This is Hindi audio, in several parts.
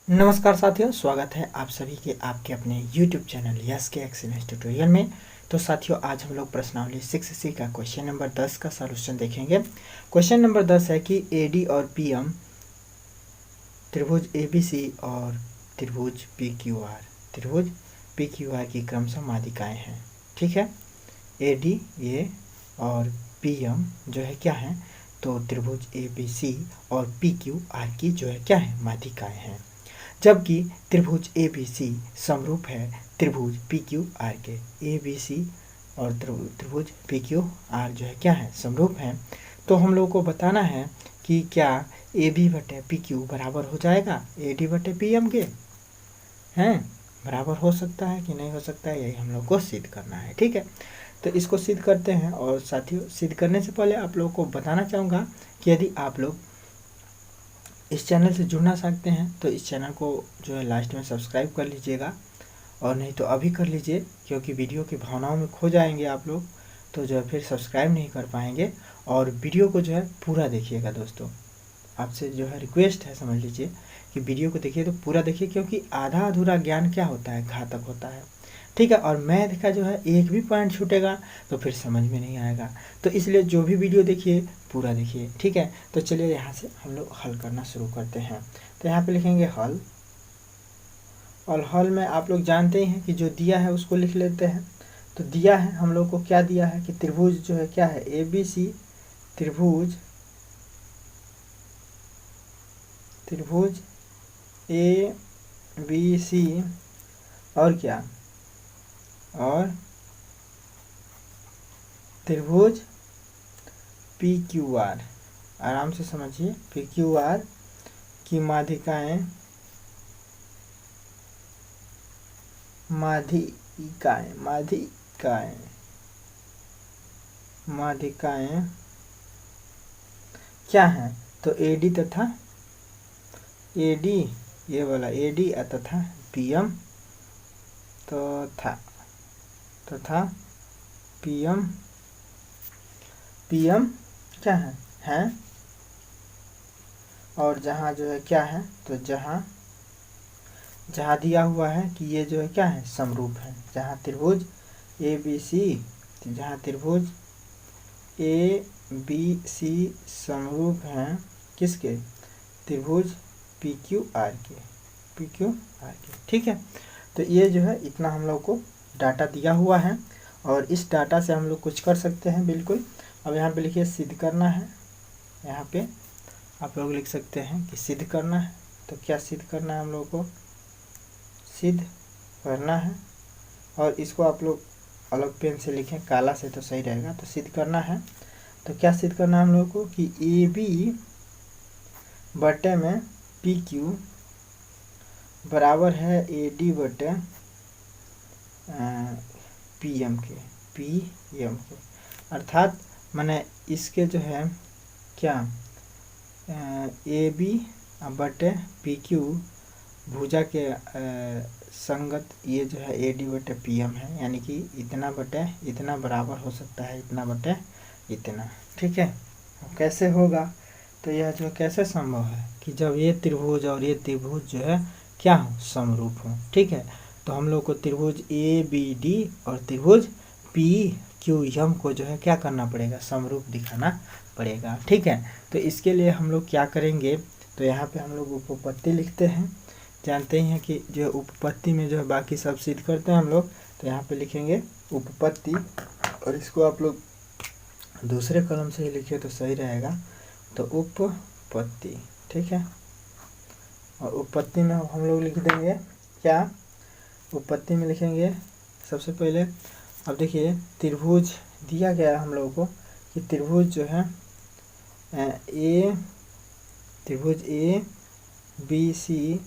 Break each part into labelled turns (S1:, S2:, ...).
S1: नमस्कार साथियों, स्वागत है आप सभी के आपके अपने YouTube चैनल यस के एक्सीलेंस ट्यूटोरियल में। तो साथियों, आज हम लोग प्रश्नावली 6C का क्वेश्चन नंबर 10 का सॉल्यूशन देखेंगे। क्वेश्चन नंबर 10 है कि AD और PM त्रिभुज ABC और त्रिभुज PQR की क्रमशः माध्यिकाएं हैं। ठीक है, AD ये और PM जो है क्या है, तो त्रिभुज ABC और PQR की जो है क्या है, माध्यिकाएं हैं। जबकि त्रिभुज ABC समरूप है त्रिभुज PQR के। ABC और त्रिभुज PQR जो है क्या है, समरूप है। तो हम लोग को बताना है कि क्या AB बटे PQ बराबर हो जाएगा AD बटे PM के, हैं बराबर हो सकता है कि नहीं हो सकता है, यही हम लोग को सिद्ध करना है। ठीक है, तो इसको सिद्ध करते हैं। और साथियों, सिद्ध करने से पहले आप लोगों को बताना चाहूँगा कि यदि आप लोग इस चैनल से जुड़ना चाहते हैं तो इस चैनल को जो है लास्ट में सब्सक्राइब कर लीजिएगा, और नहीं तो अभी कर लीजिए, क्योंकि वीडियो की भावनाओं में खो जाएंगे आप लोग, तो जो है फिर सब्सक्राइब नहीं कर पाएंगे। और वीडियो को जो है पूरा देखिएगा दोस्तों, आपसे जो है रिक्वेस्ट है, समझ लीजिए कि वीडियो को देखिए तो पूरा देखिए, क्योंकि आधा अधूरा ज्ञान क्या होता है, घातक होता है। ठीक है, और मैथ का जो है एक भी पॉइंट छूटेगा तो फिर समझ में नहीं आएगा। तो इसलिए जो भी वीडियो देखिए पूरा देखिए। ठीक है, तो चलिए यहाँ से हम लोग हल करना शुरू करते हैं। तो यहाँ पे लिखेंगे हल, और हल में आप लोग जानते ही हैं कि जो दिया है उसको लिख लेते हैं। तो दिया है हम लोग को, क्या दिया है कि त्रिभुज जो है क्या है, ABC त्रिभुज ABC और क्या, और त्रिभुज PQR, आराम से समझिए, PQR की माध्यिकाएं क्या हैं, तो AD तथा AD ये वाला AD तथा PM तथा PM क्या है और जहाँ जो है क्या है, तो जहाँ दिया हुआ है कि ये जो है क्या है, समरूप है। जहाँ त्रिभुज ABC समरूप हैं किसके, त्रिभुज PQR के। ठीक है, तो ये जो है इतना हम लोग को डाटा दिया हुआ है, और इस डाटा से हम लोग कुछ कर सकते हैं बिल्कुल। अब यहाँ पे लिखिए सिद्ध करना है। यहाँ पे आप लोग लिख सकते हैं कि सिद्ध करना है। तो क्या सिद्ध करना है, हम लोग को सिद्ध करना है, और इसको आप लोग अलग पेन से लिखें, काला से तो सही रहेगा। तो सिद्ध करना है, तो क्या सिद्ध करना है हम लोग को कि AB बटे में PQ बराबर है AD बटे PM के। अर्थात मैंने इसके जो है क्या, AB बटे PQ भुजा के संगत ये जो है AD बटे PM है, यानी कि इतना बटे इतना बराबर हो सकता है, इतना बटे इतना। ठीक है, कैसे होगा, तो यह जो कैसे संभव है कि जब ये त्रिभुज और ये त्रिभुज जो है क्या हो, समरूप हो। ठीक है, तो हम लोग को त्रिभुज ABD और त्रिभुज PQM को जो है क्या करना पड़ेगा, समरूप दिखाना पड़ेगा। ठीक है, तो इसके लिए हम लोग क्या करेंगे, तो यहाँ पे हम लोग उपपत्ति लिखते हैं। जानते ही हैं कि जो उपपत्ति में जो है बाकी सब सिद्ध करते हैं हम लोग। तो यहाँ पे लिखेंगे उपपत्ति, और इसको आप लोग दूसरे कलम से ही लिखे तो सही रहेगा। तो उपपत्ति, ठीक है, और उपपत्ति में हम लोग लिख देंगे क्या, उपपत्ति में लिखेंगे सबसे पहले। अब देखिए त्रिभुज दिया गया है हम लोगों को कि त्रिभुज जो है त्रिभुज ABC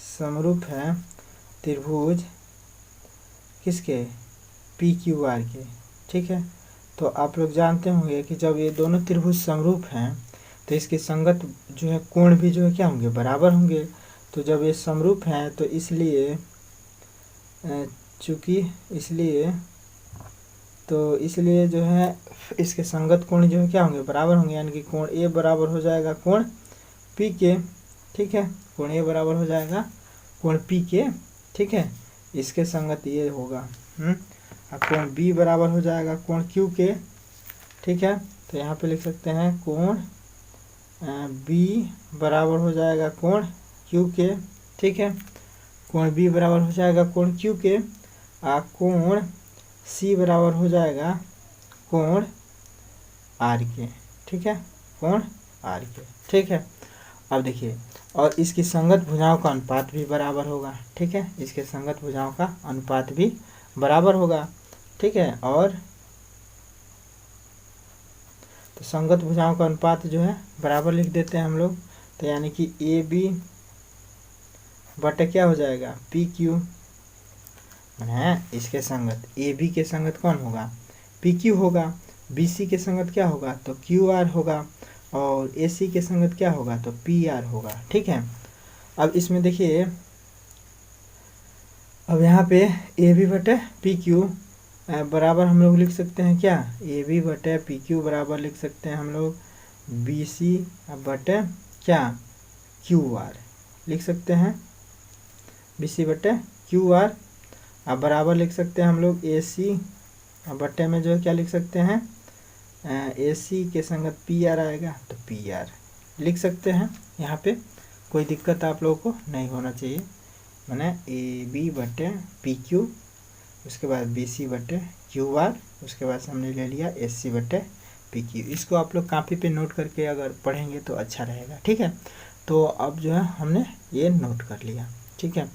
S1: समरूप है त्रिभुज किसके, PQR के। ठीक है, तो आप लोग जानते होंगे कि जब ये दोनों त्रिभुज समरूप हैं तो इसके संगत जो है कोण भी जो है क्या होंगे, बराबर होंगे। तो जब ये समरूप हैं तो इसलिए इसलिए जो है इसके संगत कोण जो है क्या होंगे, बराबर होंगे, यानी कि कोण A बराबर हो जाएगा कोण P के। ठीक है, कोण A बराबर हो जाएगा कोण पी के, ठीक है, इसके संगत ये होगा। अब कोण बी बराबर हो जाएगा कोण क्यू के, ठीक है। तो यहाँ पे लिख सकते हैं कोण बी बराबर हो जाएगा कोण क्यू के, ठीक है। कोण बी बराबर हो जाएगा कोण क्यू के, कोण सी बराबर हो जाएगा कोण आर के, ठीक है, कोण आर के, ठीक है। अब देखिए, और इसकी संगत भुजाओं का अनुपात भी बराबर होगा, ठीक है, इसके संगत भुजाओं का अनुपात भी बराबर होगा, ठीक है। और तो संगत भुजाओं का अनुपात जो है बराबर लिख देते हैं हम लोग। तो यानी कि ए बी बटे क्या हो जाएगा पी क्यू, है इसके संगत ए बी के संगत कौन होगा पी क्यू होगा, बी सी के संगत क्या होगा तो क्यू आर होगा, और ए सी के संगत क्या होगा तो पी आर होगा, ठीक है। अब इसमें देखिए, अब यहाँ पे ए बी बटे पी क्यू बराबर हम लोग लिख सकते हैं क्या, ए बी बटे पी क्यू बराबर लिख सकते हैं हम लोग बी सी बटे क्या क्यू आर लिख सकते हैं, बी सी बटे क्यू आर। अब बराबर लिख सकते हैं हम लोग ए सी बटे में जो है क्या लिख सकते हैं ए सी के संगत पी आर आएगा तो पी आर लिख सकते हैं। यहाँ पे कोई दिक्कत आप लोगों को नहीं होना चाहिए, मैंने ए बी बटे पी क्यू, उसके बाद बी सी बटे क्यू आर, उसके बाद हमने ले लिया एस सी बटे पी क्यू। इसको आप लोग कापी पे नोट करके अगर पढ़ेंगे तो अच्छा रहेगा, ठीक है। तो अब जो है हमने ये नोट कर लिया, ठीक है।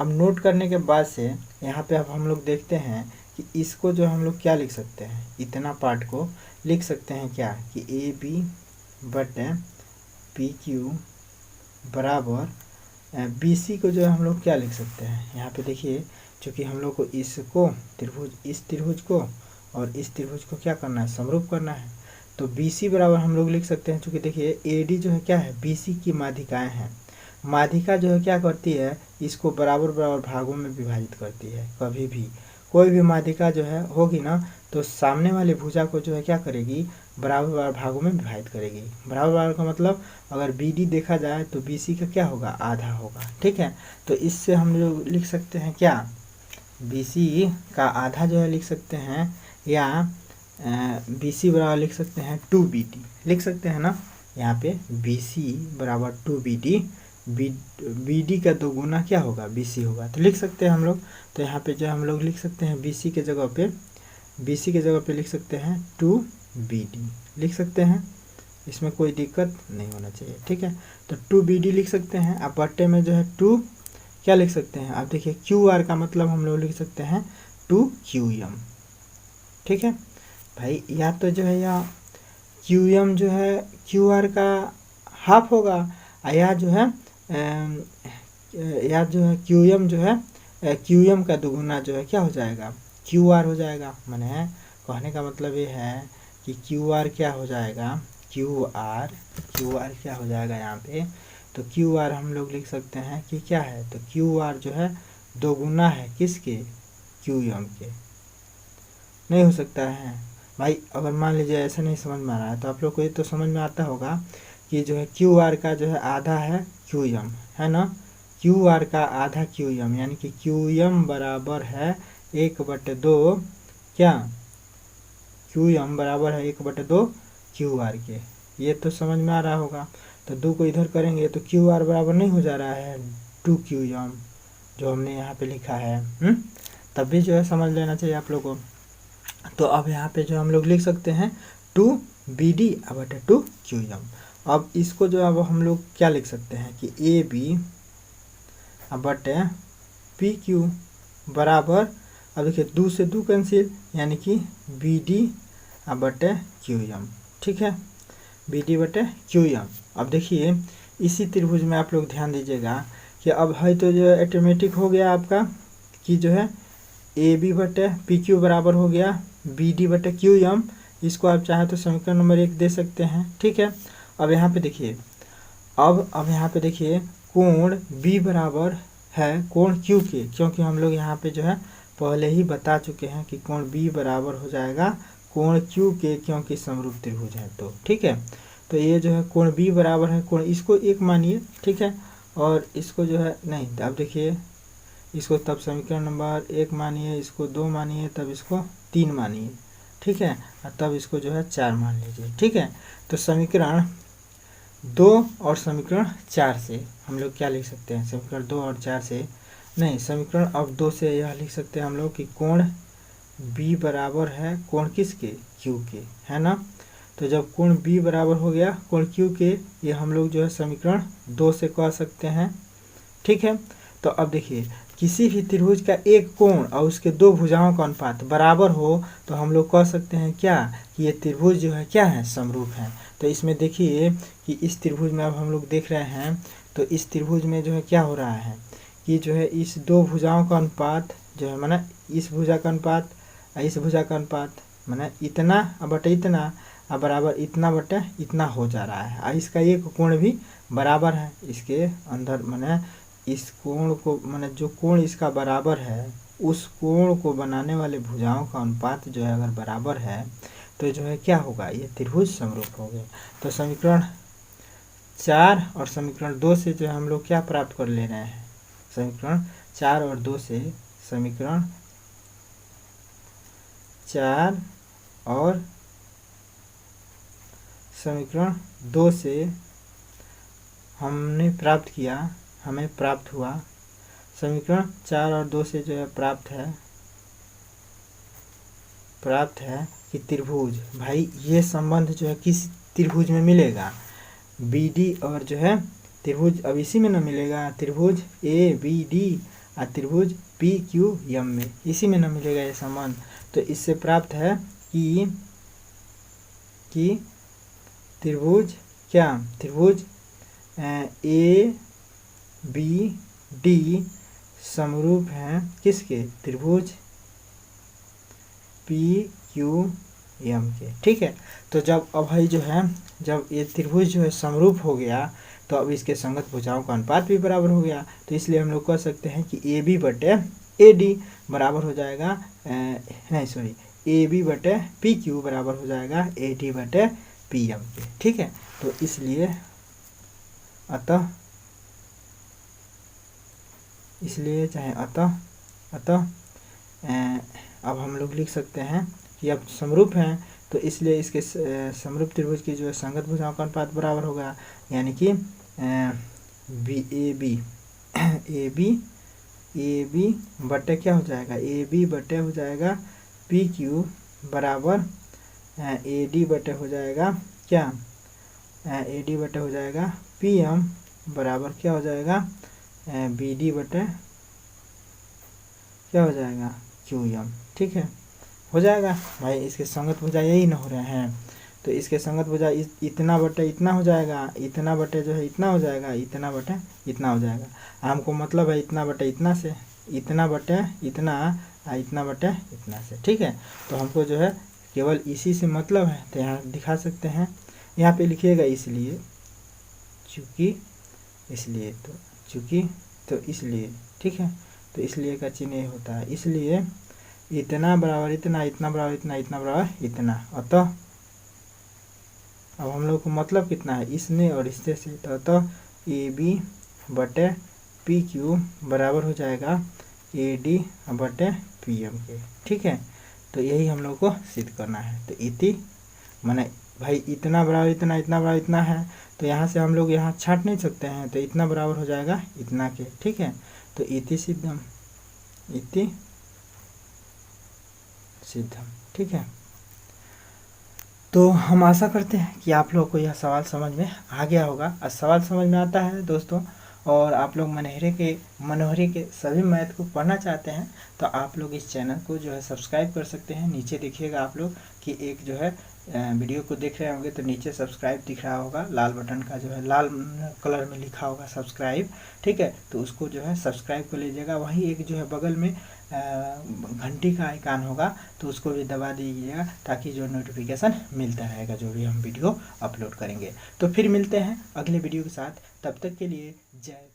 S1: अब नोट करने के बाद से यहाँ पे अब हम लोग देखते हैं कि इसको जो हम लोग क्या लिख सकते हैं, इतना पार्ट को लिख सकते हैं क्या कि ए बी बटे पी क्यू बराबर बी सी को जो है हम लोग क्या लिख सकते हैं, यहाँ पे देखिए, चूँकि हम लोग को इसको त्रिभुज, इस त्रिभुज को और इस त्रिभुज को क्या करना है समरूप करना है, तो बी सी बराबर हम लोग लिख सकते हैं, चूँकि देखिए ए डी जो है क्या है बी सी की माध्यिकाएँ हैं, माध्यिका जो है क्या करती है इसको बराबर बराबर भागों में विभाजित करती है। कभी भी कोई भी माध्यिका जो है होगी ना तो सामने वाली भुजा को जो है क्या करेगी बराबर बराबर भागों में विभाजित करेगी। बराबर बराबर का मतलब अगर बी डी देखा जाए तो बी सी का क्या होगा आधा होगा, ठीक है। तो इससे हम लोग लिख सकते हैं क्या बी सी का आधा जो है लिख सकते हैं, या बी सी बराबर लिख सकते हैं 2BD लिख सकते हैं ना, यहाँ पे बी सी बराबर 2BD, बी डी का 2 गुना क्या होगा बी सी होगा, तो लिख सकते हैं हम लोग। तो यहाँ पे जो हम लोग लिख सकते हैं बी सी के जगह पे लिख सकते हैं 2BD लिख सकते हैं, इसमें कोई दिक्कत नहीं होना चाहिए, ठीक है। तो 2BD लिख सकते हैं। अब बट्टे में जो है 2 क्या लिख सकते हैं, अब देखिए क्यू आर का मतलब हम लोग लिख सकते हैं 2QM, ठीक है भाई। या तो जो है या QM जो है क्यू आर का हाफ होगा, या जो है QM जो है QM का 2 गुना जो है क्या हो जाएगा QR हो जाएगा। माने कहने का मतलब ये है कि QR क्या हो जाएगा QR क्या हो जाएगा यहाँ पे, तो QR हम लोग लिख सकते हैं कि क्या है, तो QR जो है 2 गुना है किसके QM के। नहीं हो सकता है भाई, अगर मान लीजिए ऐसा नहीं समझ में आ रहा है तो आप लोग को ये तो समझ में आता होगा कि जो है QR का जो है आधा है QM, है ना, QR का आधा QM, यानी कि QM बराबर है 1/2 क्या QM बराबर है 1/2 QR के। ये तो समझ में आ रहा होगा। तो 2 को इधर करेंगे तो QR बराबर नहीं हो जा रहा है 2QM जो हमने यहाँ पे लिखा है, तब भी जो है समझ लेना चाहिए आप लोगों को। तो अब यहाँ पे जो हम लोग लिख सकते हैं 2BD बटे 2QM। अब इसको जो अब हम लोग क्या लिख सकते हैं कि AB बटे PQ बराबर, अब देखिए 2 से 2 कैंसिल, यानी कि BD बटे QM, ठीक है, BD बटे QM। अब देखिए इसी त्रिभुज में आप लोग ध्यान दीजिएगा कि अब है तो जो ऑटोमेटिक हो गया आपका कि जो है AB बटे PQ बराबर हो गया BD बटे QM। इसको आप चाहे तो समीकरण नंबर 1 दे सकते हैं, ठीक है। अब यहाँ पे देखिए, अब यहाँ पे देखिए कोण B बराबर है कोण Q के, क्योंकि हम लोग यहाँ पे जो है पहले ही बता चुके हैं कि कोण B बराबर हो जाएगा कोण Q के, क्योंकि समरूप त्रिभुज है तो, ठीक है। तो ये जो है कोण B बराबर है कोण, इसको 1 मानिए, ठीक है। और इसको जो है नहीं, अब देखिए इसको तब समीकरण नंबर 1 मानिए, इसको 2 मानिए, तब इसको 3 मानिए, ठीक है, और तब इसको जो है 4 मान लीजिए, ठीक है। तो समीकरण 2 और समीकरण 4 से हम लोग क्या लिख सकते हैं, समीकरण 2 और 4 से नहीं, समीकरण अब 2 से यह लिख सकते हैं हम लोग कि कोण B बराबर है कोण किसके, Q के, है ना। तो जब कोण B बराबर हो गया कोण Q के, ये हम लोग जो है समीकरण 2 से कह सकते हैं, ठीक है। तो अब देखिए किसी भी त्रिभुज का एक कोण और उसके दो भुजाओं का अनुपात बराबर हो तो हम लोग कह सकते हैं क्या, कि ये त्रिभुज जो है क्या है, समरूप है। तो इसमें देखिए कि इस त्रिभुज में अब हम लोग देख रहे हैं, तो इस त्रिभुज में जो है क्या हो रहा है कि जो है इस दो भुजाओं का अनुपात जो है माना इस भुजा का अनुपात और इस भुजा का अनुपात माना इतना बटे इतना बराबर इतना बटे इतना हो जा रहा है, और इसका एक कोण भी बराबर है इसके अंदर, माने इस कोण को माने जो कोण इसका बराबर है उस कोण को बनाने वाले भुजाओं का अनुपात जो है अगर बराबर है तो जो है क्या होगा, ये त्रिभुज समरूप हो गया। तो समीकरण 4 और समीकरण 2 से जो है हम लोग क्या प्राप्त कर ले रहे हैं, समीकरण 4 और 2 से, समीकरण 4 और समीकरण 2 से हमने प्राप्त किया, हमें प्राप्त हुआ, समीकरण 4 और 2 से जो है प्राप्त है कि त्रिभुज, भाई ये संबंध जो है किस त्रिभुज में मिलेगा, BD और जो है त्रिभुज अब इसी में न मिलेगा, त्रिभुज ABD और त्रिभुज PQM में, इसी में न मिलेगा ये संबंध। तो इससे प्राप्त है कि त्रिभुज क्या, त्रिभुज ABD समरूप हैं किसके, त्रिभुज PQM के, ठीक है। तो जब अब भाई जो है जब ये त्रिभुज जो है समरूप हो गया तो अब इसके संगत भुजाओं का अनुपात भी बराबर हो गया, तो इसलिए हम लोग कह सकते हैं कि AB बटे AD बराबर हो जाएगा नहीं सॉरी AB बटे PQ बराबर हो जाएगा AD बटे PM के, ठीक है। तो इसलिए अतः अब हम लोग लिख सकते हैं कि अब समरूप हैं, तो इसलिए इसके समरूप त्रिभुज की जो है संगत भुजाओं का अनुपात बराबर होगा, यानी कि AB बटे क्या हो जाएगा, AB बटे हो जाएगा PQ बराबर AD बटे हो जाएगा क्या, AD बटे हो जाएगा PM बराबर क्या हो जाएगा BD बटे क्या हो जाएगा QM, ठीक है, हो जाएगा। भाई इसके संगत भुजा यही ना हो रहे हैं, तो इसके संगत भुजा इतना बटे इतना हो जाएगा, इतना बटे जो है इतना हो जाएगा, इतना बटे इतना हो जाएगा। हमको मतलब है इतना बटे इतना से, इतना बटे इतना, इतना बटे इतना से, ठीक है। तो हमको जो है केवल इसी से मतलब है, तो यहाँ दिखा सकते हैं, यहाँ पे लिखिएगा इसलिए, चूँकि, इसलिए, तो चूँकि, तो इसलिए, ठीक है। तो इसलिए का चिन्ह होता है, इसलिए इतना बराबर इतना, इतना बराबर इतना, इतना बराबर इतना। अतः अब हम लोग को मतलब कितना है, इसने और इससे से, तो अतः AB बटे PQ बराबर हो जाएगा AD बटे PM के, ठीक है। तो यही हम लोग को सिद्ध करना है। तो इति माने भाई इतना बराबर इतना, इतना बराबर इतना है, तो यहाँ से हम लोग यहाँ छाँट नहीं सकते हैं, तो इतना बराबर हो जाएगा इतना के, ठीक है। तो इति सिद्धम, इति सिद्धम, ठीक है। तो हम आशा करते हैं कि आप लोग को यह सवाल समझ में आ गया होगा। और सवाल समझ में आता है दोस्तों, और आप लोग मनोहरी के सभी मैथ को पढ़ना चाहते हैं तो आप लोग इस चैनल को जो है सब्सक्राइब कर सकते हैं। नीचे देखिएगा आप लोग कि एक जो है वीडियो को देख रहे होंगे तो नीचे सब्सक्राइब दिख रहा होगा, लाल बटन का जो है लाल कलर में लिखा होगा सब्सक्राइब, ठीक है। तो उसको जो है सब्सक्राइब कर लीजिएगा। वहीं एक जो है बगल में घंटी का आइकान होगा तो उसको भी दबा दीजिएगा, ताकि जो नोटिफिकेशन मिलता रहेगा जो भी हम वीडियो अपलोड करेंगे। तो फिर मिलते हैं अगले वीडियो के साथ, तब तक के लिए जय